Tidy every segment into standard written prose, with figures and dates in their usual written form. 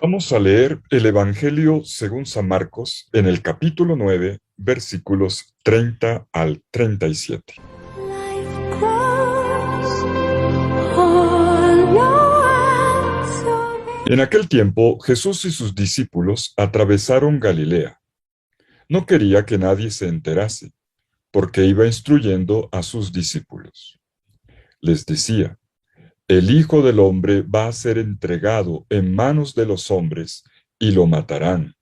Vamos a leer el Evangelio según San Marcos en el capítulo 9, versículos 30 al 37. En aquel tiempo, Jesús y sus discípulos atravesaron Galilea. No quería que nadie se enterase, porque iba instruyendo a sus discípulos. Les decía: el Hijo del Hombre va a ser entregado en manos de los hombres y lo matarán,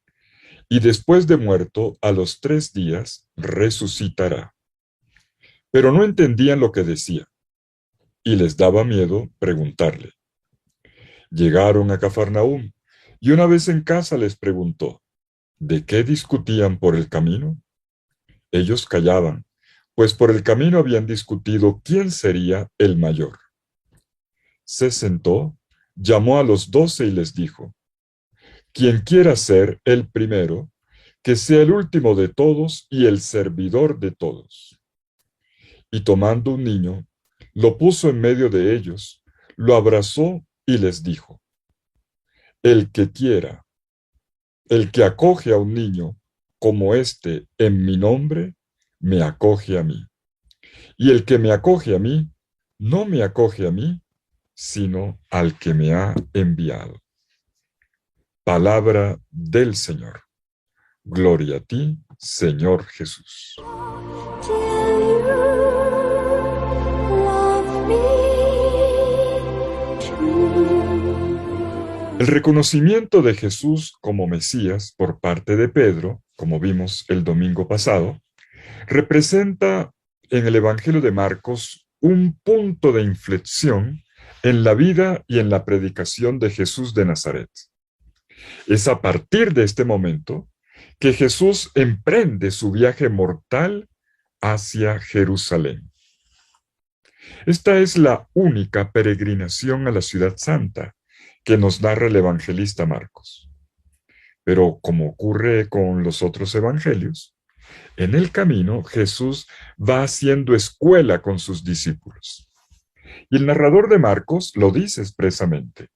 y después de muerto, a los 3 días, resucitará. Pero no entendían lo que decía, y les daba miedo preguntarle. Llegaron a Cafarnaúm, y una vez en casa les preguntó: ¿de qué discutían por el camino? Ellos callaban, pues por el camino habían discutido quién sería el mayor. Se sentó, llamó a los 12 y les dijo: quien quiera ser el primero, que sea el último de todos y el servidor de todos. Y tomando un niño, lo puso en medio de ellos, lo abrazó y les dijo: el que quiera, el que acoge a un niño como este en mi nombre, me acoge a mí. Y el que me acoge a mí, no me acoge a mí, sino al que me ha enviado. Palabra del Señor. Gloria a ti, Señor Jesús. El reconocimiento de Jesús como Mesías por parte de Pedro, como vimos el domingo pasado, representa en el Evangelio de Marcos un punto de inflexión en la vida y en la predicación de Jesús de Nazaret. Es a partir de este momento que Jesús emprende su viaje mortal hacia Jerusalén. Esta es la única peregrinación a la ciudad santa que nos narra el evangelista Marcos. Pero como ocurre con los otros evangelios, en el camino Jesús va haciendo escuela con sus discípulos. Y el narrador de Marcos lo dice expresamente: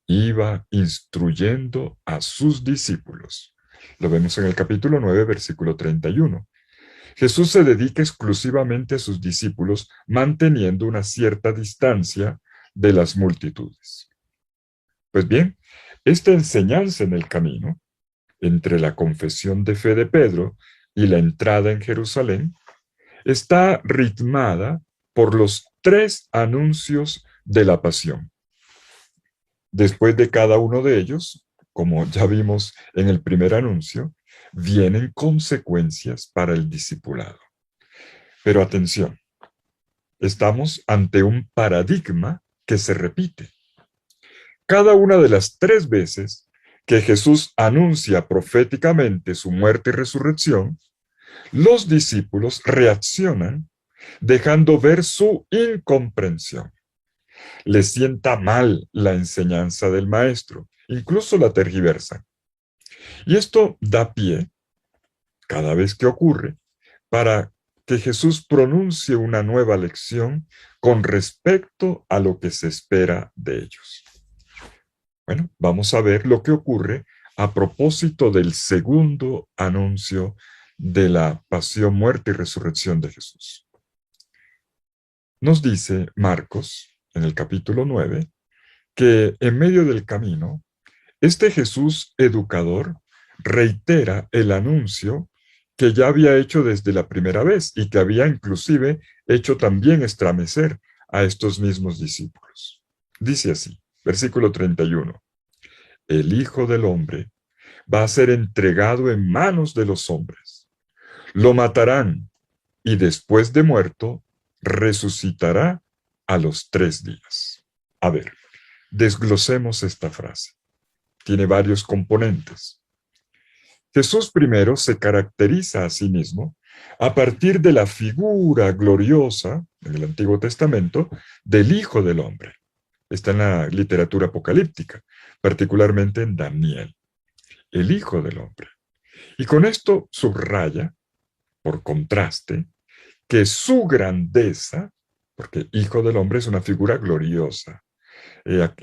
iba instruyendo a sus discípulos. Lo vemos en el capítulo 9, versículo 31. Jesús se dedica exclusivamente a sus discípulos, manteniendo una cierta distancia de las multitudes. Pues bien, esta enseñanza en el camino, entre la confesión de fe de Pedro y la entrada en Jerusalén, está ritmada por los 3 anuncios de la pasión. Después de cada uno de ellos, como ya vimos en el primer anuncio, vienen consecuencias para el discipulado. Pero atención, estamos ante un paradigma que se repite. Cada una de las 3 veces que Jesús anuncia proféticamente su muerte y resurrección, los discípulos reaccionan dejando ver su incomprensión. Les sienta mal la enseñanza del maestro, incluso la tergiversan. Y esto da pie, cada vez que ocurre, para que Jesús pronuncie una nueva lección con respecto a lo que se espera de ellos. Bueno, vamos a ver lo que ocurre a propósito del segundo anuncio de la pasión, muerte y resurrección de Jesús. Nos dice Marcos, en el capítulo 9, que en medio del camino, este Jesús educador reitera el anuncio que ya había hecho desde la primera vez y que había inclusive hecho también estremecer a estos mismos discípulos. Dice así, versículo 31. El Hijo del Hombre va a ser entregado en manos de los hombres. Lo matarán y después de muerto resucitará a los 3 días. A ver, desglosemos esta frase. Tiene varios componentes. Jesús primero se caracteriza a sí mismo a partir de la figura gloriosa en el Antiguo Testamento del Hijo del Hombre. Está en la literatura apocalíptica, particularmente en Daniel, el Hijo del Hombre. Y con esto subraya, por contraste, que su grandeza, porque Hijo del Hombre es una figura gloriosa,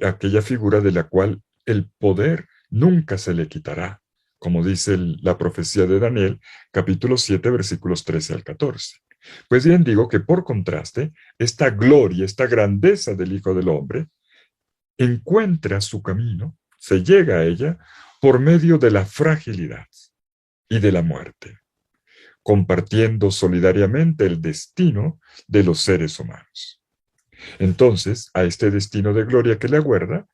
aquella figura de la cual el poder nunca se le quitará, como dice la profecía de Daniel, capítulo 7, versículos 13 al 14. Pues bien, digo que por contraste, esta gloria, esta grandeza del Hijo del Hombre, encuentra su camino, se llega a ella por medio de la fragilidad y de la muerte, compartiendo solidariamente el destino de los seres humanos. Entonces, a este destino de gloria que le aguarda,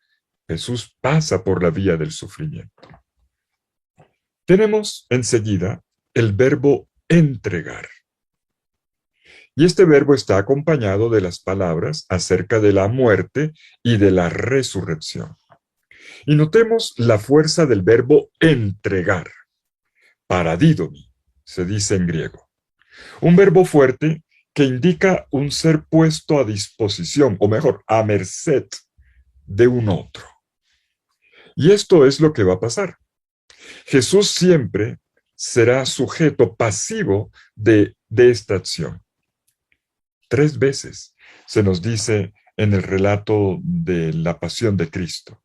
Jesús pasa por la vía del sufrimiento. Tenemos enseguida el verbo entregar. Y este verbo está acompañado de las palabras acerca de la muerte y de la resurrección. Y notemos la fuerza del verbo entregar. Paradidomi, se dice en griego. Un verbo fuerte que indica un ser puesto a disposición, o mejor, a merced de un otro. Y esto es lo que va a pasar. Jesús siempre será sujeto pasivo de esta acción. 3 veces se nos dice en el relato de la pasión de Cristo.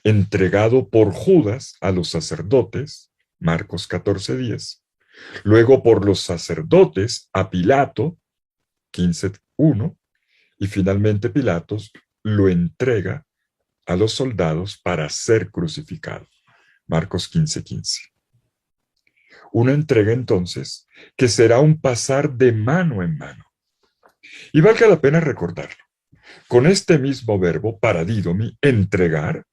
Entregado por Judas a los sacerdotes, Marcos 14:10. Luego por los sacerdotes a Pilato, 15:1. Y finalmente Pilatos lo entrega a los soldados para ser crucificado, Marcos 15:15. Una entrega entonces que será un pasar de mano en mano. Y valga la pena recordarlo. Con este mismo verbo, paradidomi, entregar,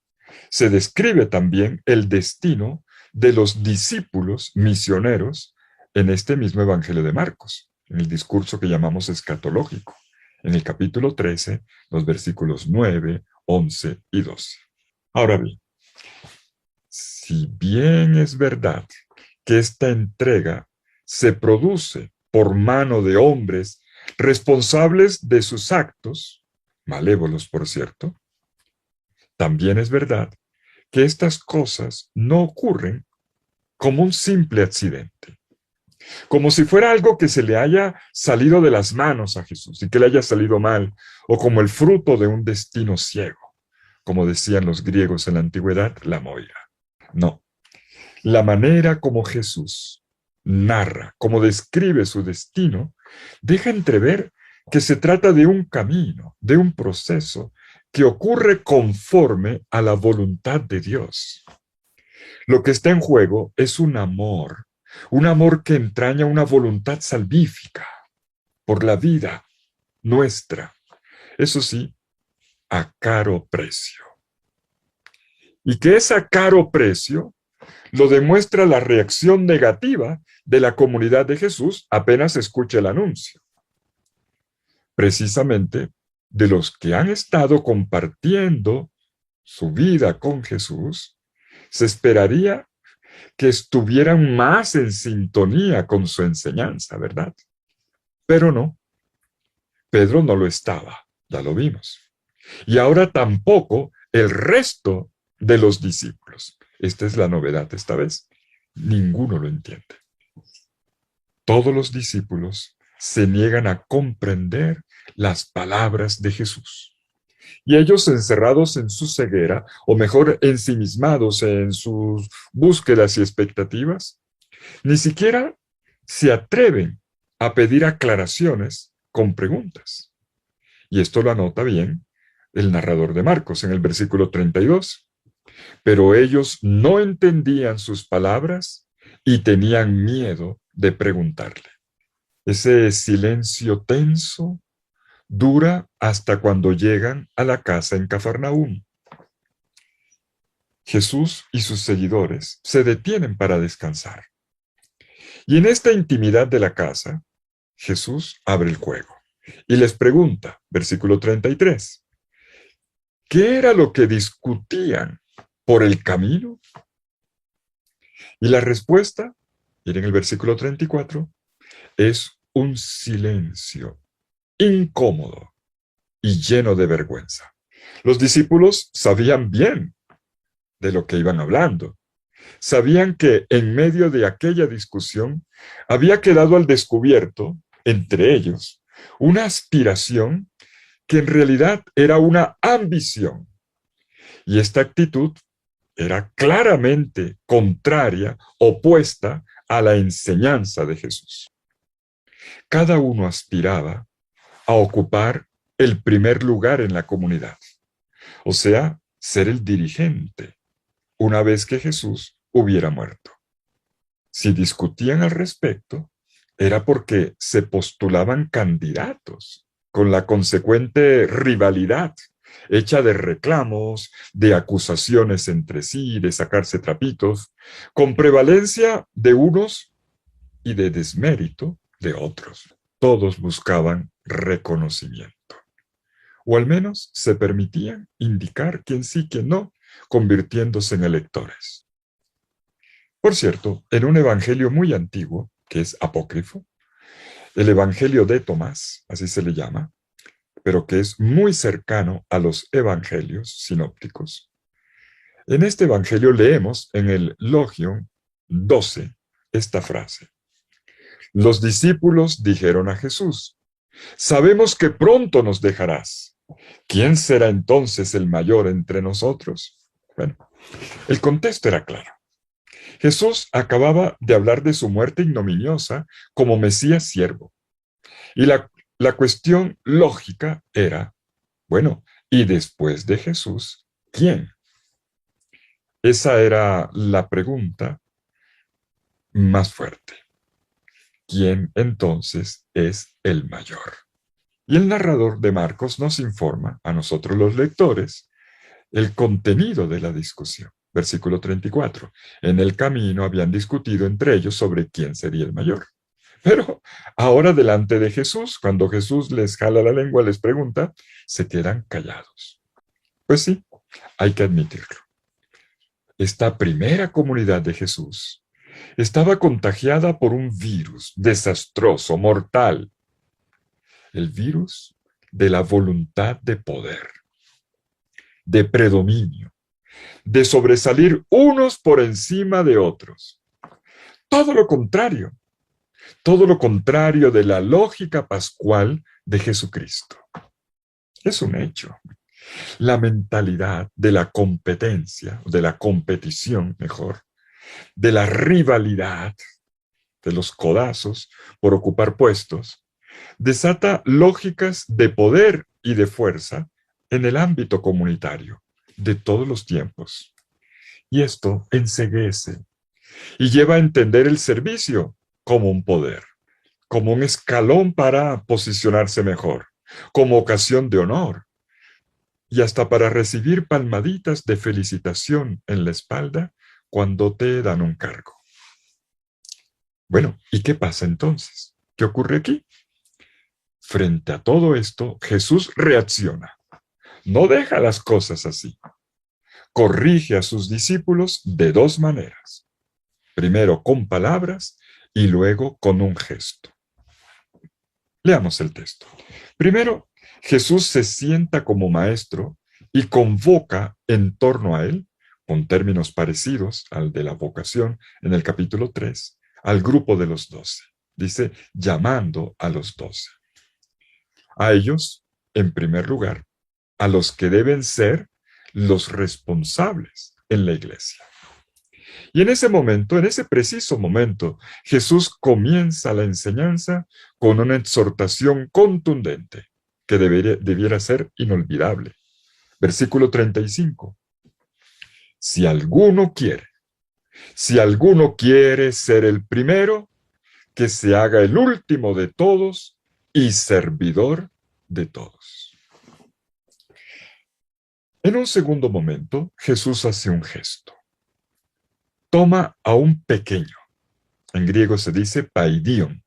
se describe también el destino de los discípulos misioneros en este mismo Evangelio de Marcos, en el discurso que llamamos escatológico, en el capítulo 13, los versículos 9, 11 y 12. Ahora bien, si bien es verdad que esta entrega se produce por mano de hombres responsables de sus actos, malévolos por cierto, también es verdad que estas cosas no ocurren como un simple accidente, como si fuera algo que se le haya salido de las manos a Jesús y que le haya salido mal, o como el fruto de un destino ciego, como decían los griegos en la antigüedad, la moira. No, la manera como Jesús narra, como describe su destino, deja entrever que se trata de un camino, de un proceso que ocurre conforme a la voluntad de Dios. Lo que está en juego es un amor que entraña una voluntad salvífica por la vida nuestra, eso sí, a caro precio. Y que es a caro precio lo demuestra la reacción negativa de la comunidad de Jesús apenas escucha el anuncio. Precisamente de los que han estado compartiendo su vida con Jesús, se esperaría que estuvieran más en sintonía con su enseñanza, ¿verdad? Pero no, Pedro no lo estaba, ya lo vimos. Y ahora tampoco el resto de los discípulos. Esta es la novedad esta vez. Ninguno lo entiende. Todos los discípulos se niegan a comprender las palabras de Jesús. Y ellos encerrados en su ceguera, o mejor, ensimismados en sus búsquedas y expectativas, ni siquiera se atreven a pedir aclaraciones con preguntas. Y esto lo anota bien el narrador de Marcos en el versículo 32. Pero ellos no entendían sus palabras y tenían miedo de preguntarle. Ese silencio tenso dura hasta cuando llegan a la casa en Cafarnaúm. Jesús y sus seguidores se detienen para descansar. Y en esta intimidad de la casa, Jesús abre el juego y les pregunta, versículo 33, ¿qué era lo que discutían por el camino? Y la respuesta, miren el versículo 34, es un silencio incómodo y lleno de vergüenza. Los discípulos sabían bien de lo que iban hablando. Sabían que en medio de aquella discusión había quedado al descubierto, entre ellos, una aspiración que en realidad era una ambición. Y esta actitud era claramente contraria, opuesta a la enseñanza de Jesús. Cada uno aspiraba a ocupar el primer lugar en la comunidad, o sea, ser el dirigente, una vez que Jesús hubiera muerto. Si discutían al respecto, era porque se postulaban candidatos, con la consecuente rivalidad hecha de reclamos, de acusaciones entre sí, de sacarse trapitos, con prevalencia de unos y de desmérito de otros. Todos buscaban reconocimiento, o al menos se permitían indicar quién sí, quién no, convirtiéndose en electores. Por cierto, en un evangelio muy antiguo, que es apócrifo, el evangelio de Tomás, así se le llama, pero que es muy cercano a los evangelios sinópticos. En este evangelio leemos en el Logion 12 esta frase. Los discípulos dijeron a Jesús, sabemos que pronto nos dejarás. ¿Quién será entonces el mayor entre nosotros? Bueno, el contexto era claro. Jesús acababa de hablar de su muerte ignominiosa como Mesías siervo. Y la cuestión lógica era, bueno, ¿y después de Jesús, quién? Esa era la pregunta más fuerte. ¿Quién entonces es el mayor? Y el narrador de Marcos nos informa, a nosotros los lectores, el contenido de la discusión. Versículo 34. En el camino habían discutido entre ellos sobre quién sería el mayor. Pero ahora delante de Jesús, cuando Jesús les jala la lengua, les pregunta, se quedan callados. Pues sí, hay que admitirlo. Esta primera comunidad de Jesús estaba contagiada por un virus desastroso, mortal. El virus de la voluntad de poder, de predominio, de sobresalir unos por encima de otros. Todo lo contrario de la lógica pascual de Jesucristo. Es un hecho. La mentalidad de la competencia, de la competición, mejor, de la rivalidad, de los codazos por ocupar puestos, desata lógicas de poder y de fuerza en el ámbito comunitario de todos los tiempos. Y esto enceguece y lleva a entender el servicio como un poder, como un escalón para posicionarse mejor, como ocasión de honor y hasta para recibir palmaditas de felicitación en la espalda cuando te dan un cargo. Bueno, ¿y qué pasa entonces? ¿Qué ocurre aquí? Frente a todo esto, Jesús reacciona. No deja las cosas así. Corrige a sus discípulos de dos maneras. Primero con palabras y luego con un gesto. Leamos el texto. Primero, Jesús se sienta como maestro y convoca en torno a él, con términos parecidos al de la vocación en el capítulo 3, al grupo de los 12. Dice, llamando a los 12. A ellos, en primer lugar, a los que deben ser los responsables en la iglesia. Y en ese momento, en ese preciso momento, Jesús comienza la enseñanza con una exhortación contundente que debiera ser inolvidable. Versículo 35. Si alguno quiere ser el primero, que se haga el último de todos y servidor de todos. En un segundo momento, Jesús hace un gesto. Toma a un pequeño, en griego se dice paidion.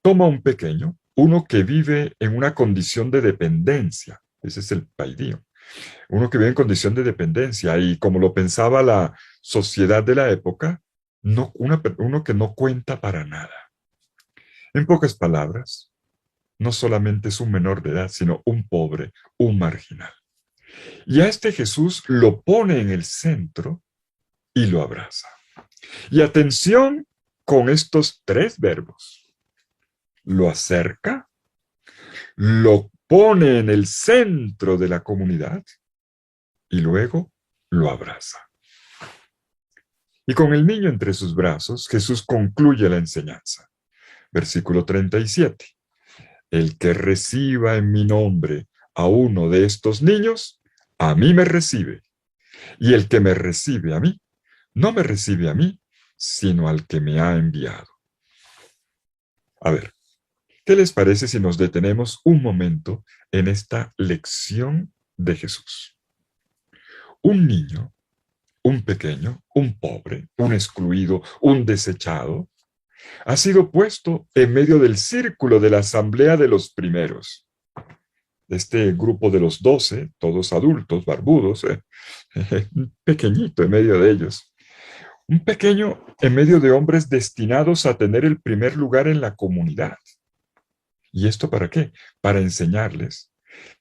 Toma a un pequeño, uno que vive en una condición de dependencia, ese es el paidion, uno que vive en condición de dependencia y como lo pensaba la sociedad de la época, uno que no cuenta para nada. En pocas palabras, no solamente es un menor de edad, sino un pobre, un marginal. Y a este Jesús lo pone en el centro y lo abraza. Y atención con estos tres verbos. Lo acerca, lo pone en el centro de la comunidad y luego lo abraza. Y con el niño entre sus brazos, Jesús concluye la enseñanza. Versículo 37. El que reciba en mi nombre a uno de estos niños, a mí me recibe. Y el que me recibe a mí, no me recibe a mí, sino al que me ha enviado. A ver, ¿qué les parece si nos detenemos un momento en esta lección de Jesús? Un niño, un pequeño, un pobre, un excluido, un desechado, ha sido puesto en medio del círculo de la asamblea de los primeros. Este grupo de los 12, todos adultos, barbudos, un pequeñito en medio de ellos. Un pequeño en medio de hombres destinados a tener el primer lugar en la comunidad. ¿Y esto para qué? Para enseñarles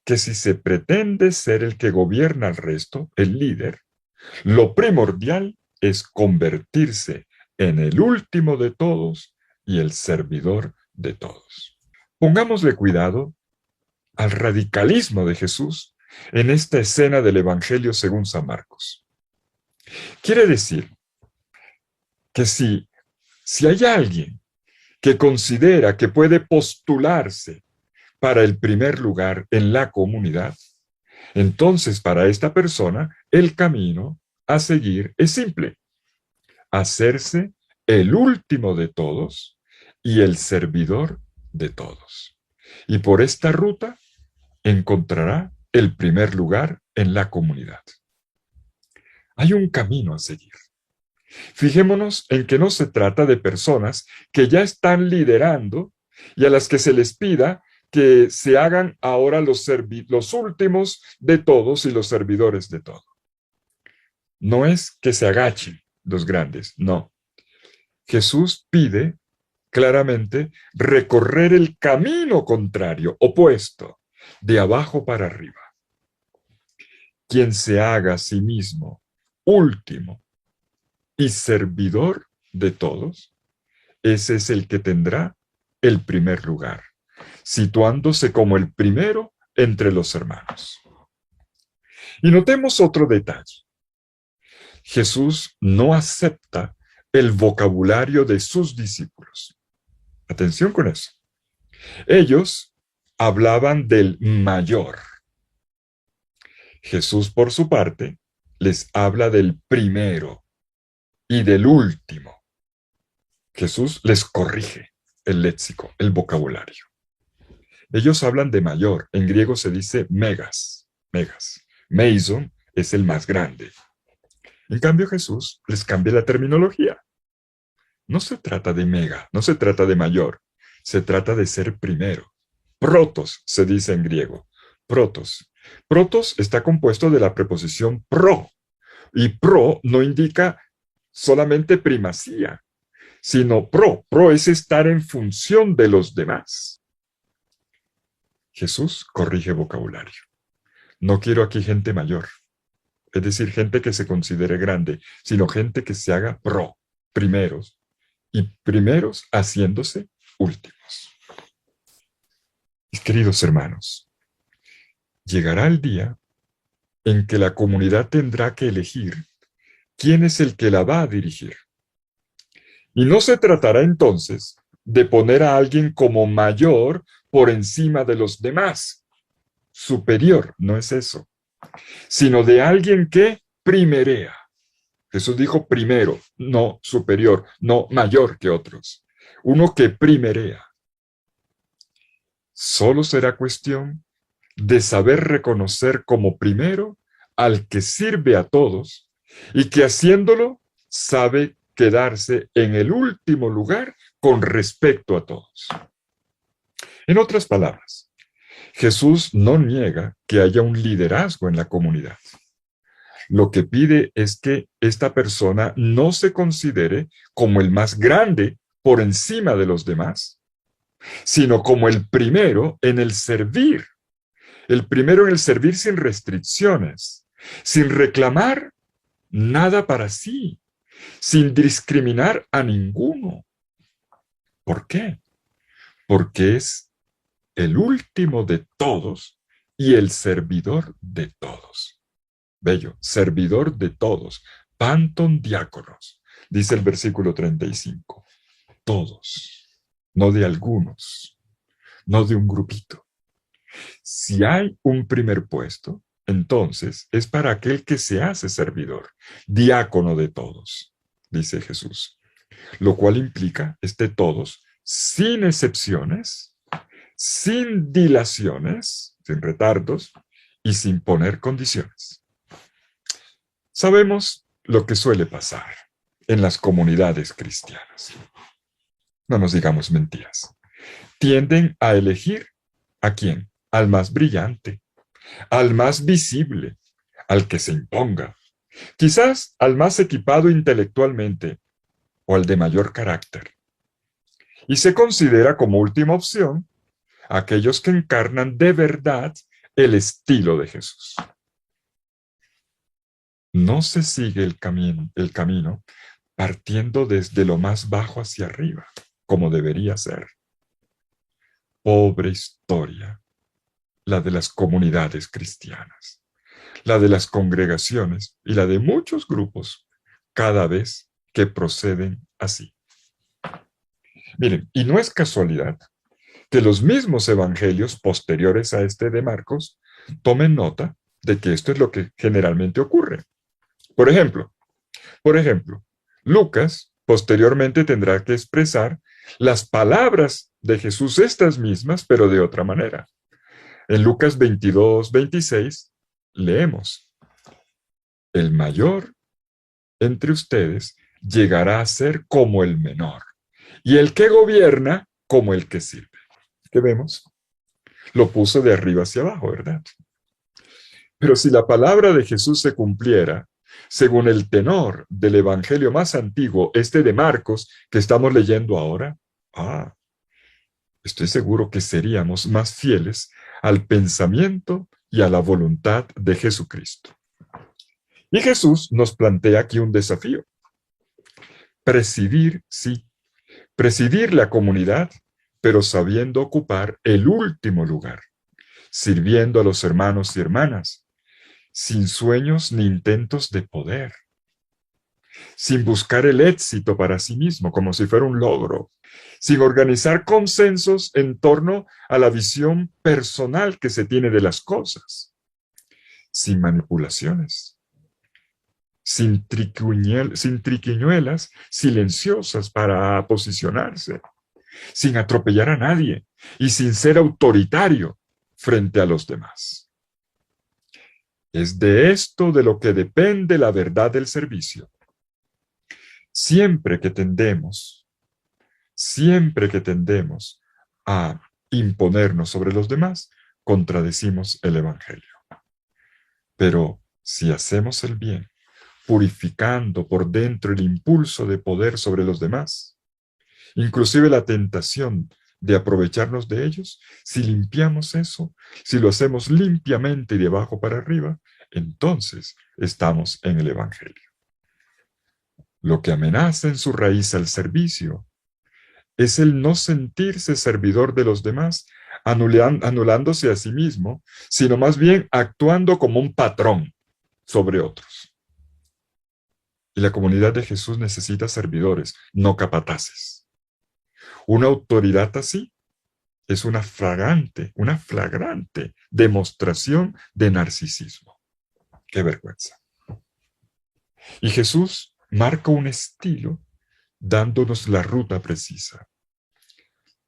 que si se pretende ser el que gobierna al resto, el líder, lo primordial es convertirse en el último de todos y el servidor de todos. Pongámosle cuidado al radicalismo de Jesús en esta escena del Evangelio según San Marcos. Quiere decir que si hay alguien que considera que puede postularse para el primer lugar en la comunidad, entonces para esta persona el camino a seguir es simple: hacerse el último de todos y el servidor de todos. Y por esta ruta encontrará el primer lugar en la comunidad. Hay un camino a seguir. Fijémonos en que no se trata de personas que ya están liderando y a las que se les pida que se hagan ahora los últimos de todos y los servidores de todo. No es que se agachen los grandes, no. Jesús pide claramente recorrer el camino contrario, opuesto, de abajo para arriba. Quien se haga a sí mismo último y servidor de todos, ese es el que tendrá el primer lugar, situándose como el primero entre los hermanos. Y notemos otro detalle. Jesús no acepta el vocabulario de sus discípulos. Atención con eso. Ellos hablaban del mayor. Jesús, por su parte, les habla del primero y del último. Jesús les corrige el léxico, el vocabulario. Ellos hablan de mayor. En griego se dice megas. Meison es el más grande. En cambio, Jesús les cambia la terminología. No se trata de mega, no se trata de mayor, se trata de ser primero. Protos se dice en griego. Protos. Protos está compuesto de la preposición pro. Y pro no indica solamente primacía, sino pro. Pro es estar en función de los demás. Jesús corrige vocabulario. No quiero aquí gente mayor, es decir, gente que se considere grande, sino gente que se haga pro, primeros, y primeros haciéndose últimos. Mis queridos hermanos, llegará el día en que la comunidad tendrá que elegir quién es el que la va a dirigir. Y no se tratará entonces de poner a alguien como mayor por encima de los demás. Superior, no es eso, sino de alguien que primerea. Jesús dijo primero, no superior, no mayor que otros. Uno que primerea. Solo será cuestión de saber reconocer como primero al que sirve a todos y que haciéndolo sabe quedarse en el último lugar con respecto a todos. En otras palabras, Jesús no niega que haya un liderazgo en la comunidad. Lo que pide es que esta persona no se considere como el más grande por encima de los demás, sino como el primero en el servir. El primero en el servir sin restricciones, sin reclamar nada para sí, sin discriminar a ninguno. ¿Por qué? Porque es el último de todos y el servidor de todos. Bello, servidor de todos, panton diáconos, Dice el versículo 35. Todos, no de algunos, no de un grupito. Si hay un primer puesto, entonces es para aquel que se hace servidor, diácono de todos, dice Jesús. Lo cual implica todos, sin excepciones, sin dilaciones, sin retardos y sin poner condiciones. Sabemos lo que suele pasar en las comunidades cristianas. No nos digamos mentiras. Tienden a elegir ¿a quién? Al más brillante, al más visible, al que se imponga, quizás al más equipado intelectualmente o al de mayor carácter. Y se considera como última opción aquellos que encarnan de verdad el estilo de Jesús. No se sigue el camino partiendo desde lo más bajo hacia arriba, como debería ser. Pobre historia, la de las comunidades cristianas, la de las congregaciones y la de muchos grupos, cada vez que proceden así. Miren, y no es casualidad que los mismos evangelios posteriores a este de Marcos tomen nota de que esto es lo que generalmente ocurre. Por ejemplo, Lucas posteriormente tendrá que expresar las palabras de Jesús, estas mismas, pero de otra manera. En Lucas 22:26 leemos: el mayor entre ustedes llegará a ser como el menor, y el que gobierna como el que sirve. ¿Qué vemos? Lo puso de arriba hacia abajo, ¿verdad? Pero si la palabra de Jesús se cumpliera, según el tenor del evangelio más antiguo, de Marcos, que estamos leyendo ahora, estoy seguro que seríamos más fieles al pensamiento y a la voluntad de Jesucristo. Y Jesús nos plantea aquí un desafío. Presidir, sí, presidir la comunidad, pero sabiendo ocupar el último lugar, sirviendo a los hermanos y hermanas, sin sueños ni intentos de poder, sin buscar el éxito para sí mismo como si fuera un logro, sin organizar consensos en torno a la visión personal que se tiene de las cosas, sin manipulaciones, sin triquiñuelas silenciosas para posicionarse, sin atropellar a nadie y sin ser autoritario frente a los demás. Es de esto de lo que depende la verdad del servicio. Siempre que tendemos a imponernos sobre los demás, contradecimos el Evangelio. Pero si hacemos el bien, purificando por dentro el impulso de poder sobre los demás, inclusive la tentación de aprovecharnos de ellos, si limpiamos eso, si lo hacemos limpiamente y de abajo para arriba, entonces estamos en el Evangelio. Lo que amenaza en su raíz al servicio es el no sentirse servidor de los demás, anulándose a sí mismo, sino más bien actuando como un patrón sobre otros. Y la comunidad de Jesús necesita servidores, no capataces. Una autoridad así es una flagrante demostración de narcisismo. ¡Qué vergüenza! Y Jesús marca un estilo dándonos la ruta precisa.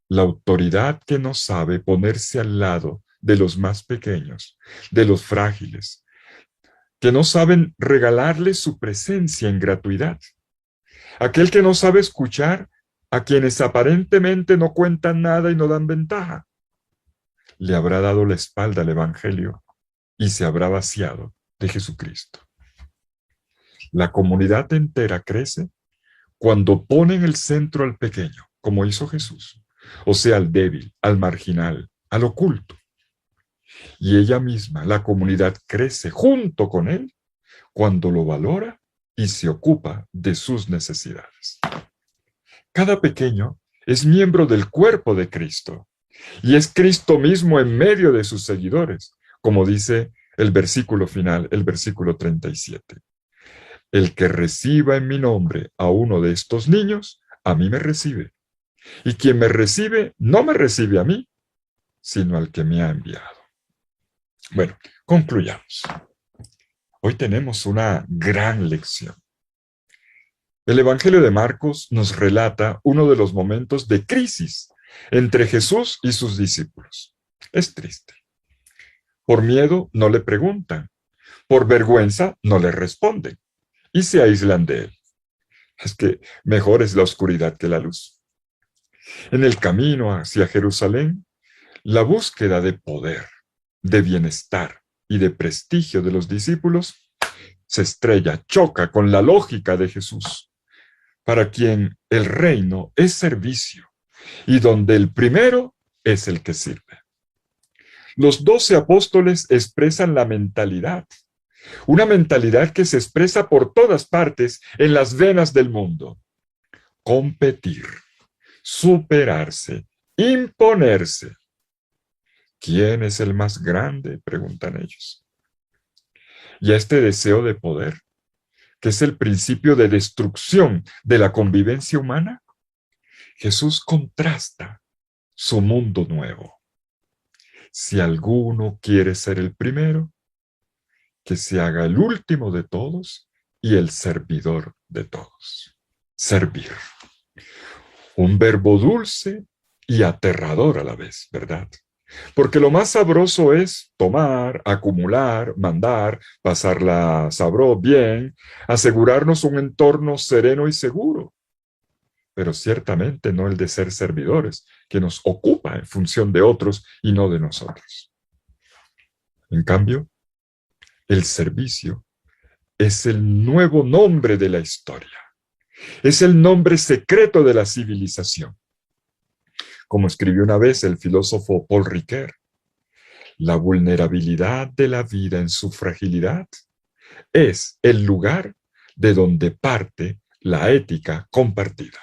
La autoridad que no sabe ponerse al lado de los más pequeños, de los frágiles, que no saben regalarles su presencia en gratuidad. Aquel que no sabe escuchar a quienes aparentemente no cuentan nada y no dan ventaja. Le habrá dado la espalda al Evangelio y se habrá vaciado de Jesucristo. La comunidad entera crece cuando pone en el centro al pequeño, como hizo Jesús, o sea, al débil, al marginal, al oculto. Y ella misma, la comunidad, crece junto con él cuando lo valora y se ocupa de sus necesidades. Cada pequeño es miembro del cuerpo de Cristo y es Cristo mismo en medio de sus seguidores, como dice el versículo final, el versículo 37. El que reciba en mi nombre a uno de estos niños, a mí me recibe. Y quien me recibe, no me recibe a mí, sino al que me ha enviado. Bueno, concluyamos. Hoy tenemos una gran lección. El Evangelio de Marcos nos relata uno de los momentos de crisis entre Jesús y sus discípulos. Es triste. Por miedo no le preguntan, por vergüenza no le responden y se aíslan de él. Es que mejor es la oscuridad que la luz. En el camino hacia Jerusalén, la búsqueda de poder, de bienestar y de prestigio de los discípulos se estrella, choca con la lógica de Jesús, para quien el reino es servicio y donde el primero es el que sirve. Los 12 apóstoles expresan la mentalidad, una mentalidad que se expresa por todas partes en las venas del mundo. Competir, superarse, imponerse. ¿Quién es el más grande?, preguntan ellos. Y a este deseo de poder, que es el principio de destrucción de la convivencia humana, Jesús contrasta su mundo nuevo. Si alguno quiere ser el primero, que se haga el último de todos y el servidor de todos. Servir. Un verbo dulce y aterrador a la vez, ¿verdad? Porque lo más sabroso es tomar, acumular, mandar, pasarla bien, asegurarnos un entorno sereno y seguro. Pero ciertamente no el de ser servidores, que nos ocupa en función de otros y no de nosotros. En cambio, el servicio es el nuevo nombre de la historia. Es el nombre secreto de la civilización. Como escribió una vez el filósofo Paul Ricoeur, la vulnerabilidad de la vida en su fragilidad es el lugar de donde parte la ética compartida.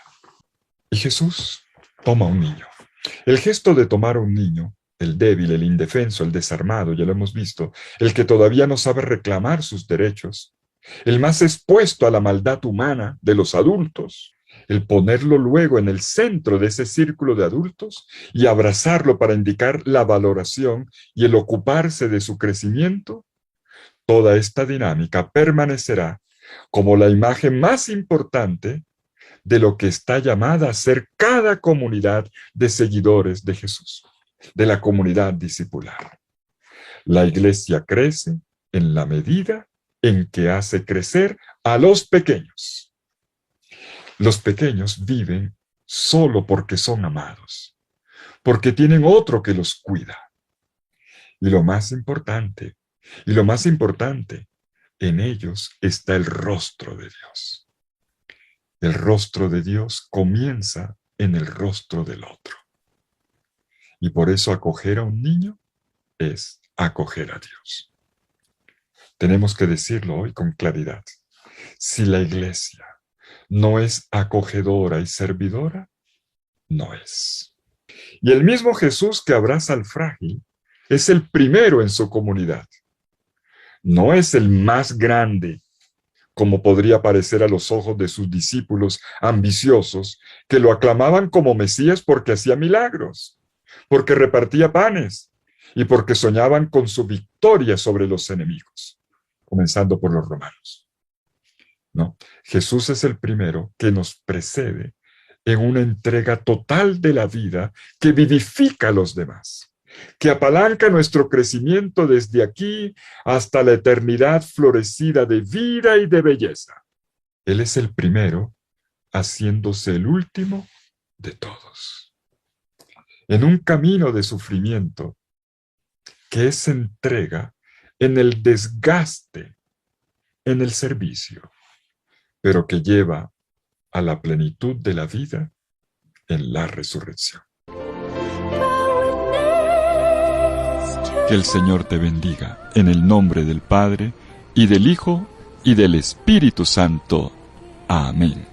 Y Jesús toma un niño. El gesto de tomar a un niño, el débil, el indefenso, el desarmado, ya lo hemos visto, el que todavía no sabe reclamar sus derechos, el más expuesto a la maldad humana de los adultos, el ponerlo luego en el centro de ese círculo de adultos y abrazarlo para indicar la valoración y el ocuparse de su crecimiento, toda esta dinámica permanecerá como la imagen más importante de lo que está llamada a ser cada comunidad de seguidores de Jesús, de la comunidad discipular. La iglesia crece en la medida en que hace crecer a los pequeños. Los pequeños viven solo porque son amados, porque tienen otro que los cuida. Y lo más importante, en ellos está el rostro de Dios. El rostro de Dios comienza en el rostro del otro. Y por eso acoger a un niño es acoger a Dios. Tenemos que decirlo hoy con claridad. Si la iglesia no es acogedora y servidora, no es. Y el mismo Jesús que abraza al frágil es el primero en su comunidad. No es el más grande, como podría parecer a los ojos de sus discípulos ambiciosos, que lo aclamaban como Mesías porque hacía milagros, porque repartía panes y porque soñaban con su victoria sobre los enemigos, comenzando por los romanos. No, Jesús es el primero que nos precede en una entrega total de la vida que vivifica a los demás, que apalanca nuestro crecimiento desde aquí hasta la eternidad florecida de vida y de belleza. Él es el primero haciéndose el último de todos. En un camino de sufrimiento que es entrega en el desgaste, en el servicio, pero que lleva a la plenitud de la vida en la resurrección. Que el Señor te bendiga en el nombre del Padre, y del Hijo, y del Espíritu Santo. Amén.